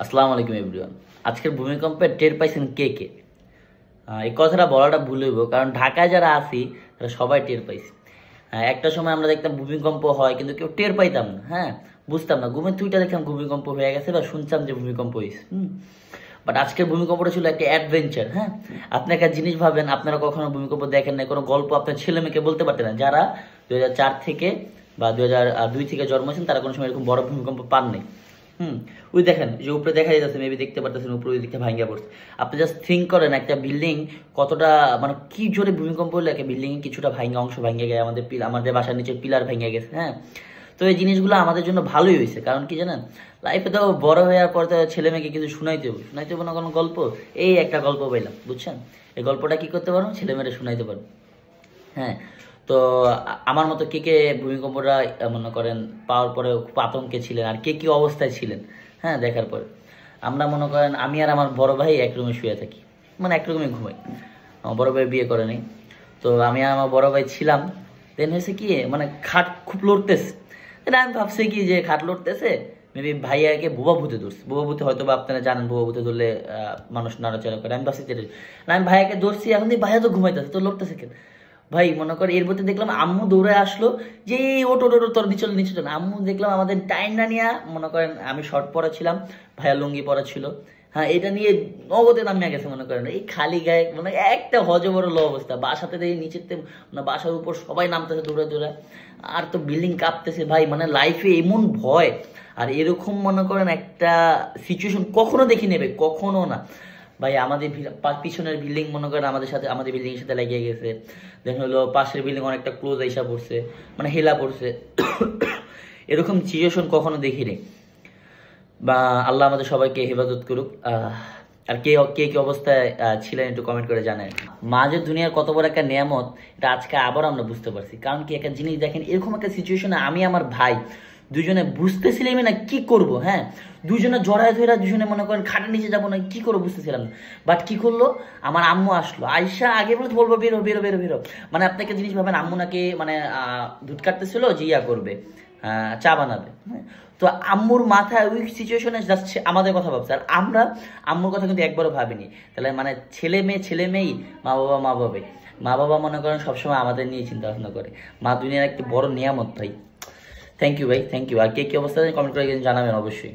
আসসালামু আলাইকুম এভরিওয়ান। আজকের ভূমিকম্পে টের পাইছেন কে কে? এই কথাটা বলাটা ভুল হইব, কারণ ঢাকায় যারা আছি তারা সবাই টের পাইছি। একটা সময় আমরা দেখতাম ভূমিকম্প হয় কিন্তু কেউ টের পাইতাম না। বুঝতাম না, ঘুমের তুইটা দেখলাম ভূমিকম্প হয়ে গেছে বা শুনতাম যে ভূমিকম্প হয়েছে। বাট আজকের ভূমিকম্পটা ছিল একটা অ্যাডভেঞ্চার। আপনি একটা জিনিস ভাবেন, আপনারা কখনো ভূমিকম্প দেখেন না, কোনো গল্প আপনার ছেলে মেয়েকে বলতে পারতেন না। যারা 2004 থেকে বা 2002 থেকে জন্ম হয়েছেন তারা কোনো সময় এরকম বড় ভূমিকম্প পান নাই। ওই দেখেন যে উপরে দেখা যাচ্ছে, মেবি দেখতে পারতেছেন উপরে ওই দিকটা ভাঙ্গা পড়ছে। আপনি জাস্ট থিঙ্ক করেন একটা বিল্ডিং কতটা, মানে কি জোরে ভূমিকম্প হলে একটা বিল্ডিং কিছুটা ভাঙ্গা অংশ ভাঙ্গে গেছে, আমাদের বাসার নিচে পিলার ভেঙে গেছে। তো এই জিনিসগুলো আমাদের জন্য ভালোই হয়েছে, কারণ কি জানেন, লাইফে তো বড় হওয়ার পর তো ছেলে মেয়েকে কিছু শোনাইতে হবে না কোনো গল্প। এই একটা গল্প পাইলাম, বুঝছেন? এই গল্পটা কি করতে পারবো, ছেলে মেয়েরা শোনাইতে পারবো। হ্যাঁ, তো আমার মতো কে কে ভূমিকম্পটা মনে করেন পাওয়ার পরে খুব আতঙ্কে ছিলেন, আর কে কি অবস্থায় ছিলেন দেখার পরে? আমরা মনে করেন আমি আর আমার বড় ভাই এক রুমে শুয়ে থাকি, মানে এক রুমে ঘুমাই। আমার বড় ভাই বিয়ে করে নাই। তো আমি আর আমার বড় ভাই ছিলাম। দেন হয়েছে কি, মানে খাট খুব লড়তেছে। দেন আমি ভাবছি কি যে খাট লড়তেছে, মেবি ভাইয়াকে বোবা ভূতে ধরছে। বোবা ভূতে হয়তো বা আপনারা জানেন, বোবা ভূতে ধরলে মানুষ নাড়াচাড়া করে। আমি ভাবছি আমি ভাইয়াকে ধরছি, এখন ভাইয়া তো ঘুমাইতেছে, তো লড়তেছে কেন? ভাই মনে কর এর মধ্যে দেখলাম আম্মু দৌড়ে আসলো যে ওটো টোটো তোর নিচে নিচে চল। আম্মু দেখলাম আমাদের টাইম না নিয়ে, মনে করেন আমি শর্ট পরা ছিলাম, ভাইয়া লুঙ্গি পরা ছিল। এটা নিয়ে নগদে নামিয়ে গেছে, মনে করেন এই খালি গায়ে, মানে একটা হজবরল অবস্থা। বাসাতে দেখি নিচেতে, মানে বাসার উপর সবাই নামতেছে দৌড়ে দৌড়ে, আর তো বিল্ডিং কাঁপতেছে। ভাই মানে লাইফে এমন ভয় আর এরকম মনে করেন একটা সিচুয়েশন কখনো দেখি নেবে, কখনো না। ভাই আমাদের পিছনের বিল্ডিং মনে করেন আমাদের বিল্ডিং এর সাথে লাগিয়ে গেছে। দেন হলো পাশের বিল্ডিং অনেকটা ক্লোজ আইসা পড়ছে, মানে হেলা পড়ছে। এরকম সিচুয়েশন কখনো দেখিনি। বা আল্লাহ আমাদের সবাইকে হেফাজত করুক। আর কে কে কি অবস্থায় ছিলেন একটু কমেন্ট করে জানেন। মা যে দুনিয়ার কত বড় একটা নিয়ামত, এটা আজকে আবার আমরা বুঝতে পারছি। কারণ কি, একটা জিনিস দেখেন, এরকম একটা সিচুয়েশনে আমি আমার ভাই দুজনে বুঝতেছিলাম না কি করব। দুজনে জড়ায় ধরে দুজনে মনে করেন খাটের নিচে যাবো না, কি করবো বুঝতেছিলাম না। বাট কি করলো, আমার আম্মু আসলো। আয়সা আগে বলে বলবো বেরো বেরো বেরো বেরো, মানে আপনি একটা জিনিস ভাবেন, আম্মু নাকি মানে দুধ কাটতেছিল যে করবে, চা বানাবে। তো আম্মুর মাথায় ওই সিচুয়েশনে যাচ্ছে আমাদের কথা ভাবছে, আর আমরা আম্মুর কথা কিন্তু একবারও ভাবিনি। তাহলে মানে ছেলে মেয়েই মা বাবা মনে করেন সবসময় আমাদের নিয়ে চিন্তা ভাবনা করে। মা দুনিয়ার একটা বড় নিয়ামত ভাই। থ্যাংক ইউ ভাই, থ্যাংক ইউ। আর কে কি অবস্থা কমেন্ট করে জানাবেন অবশ্যই।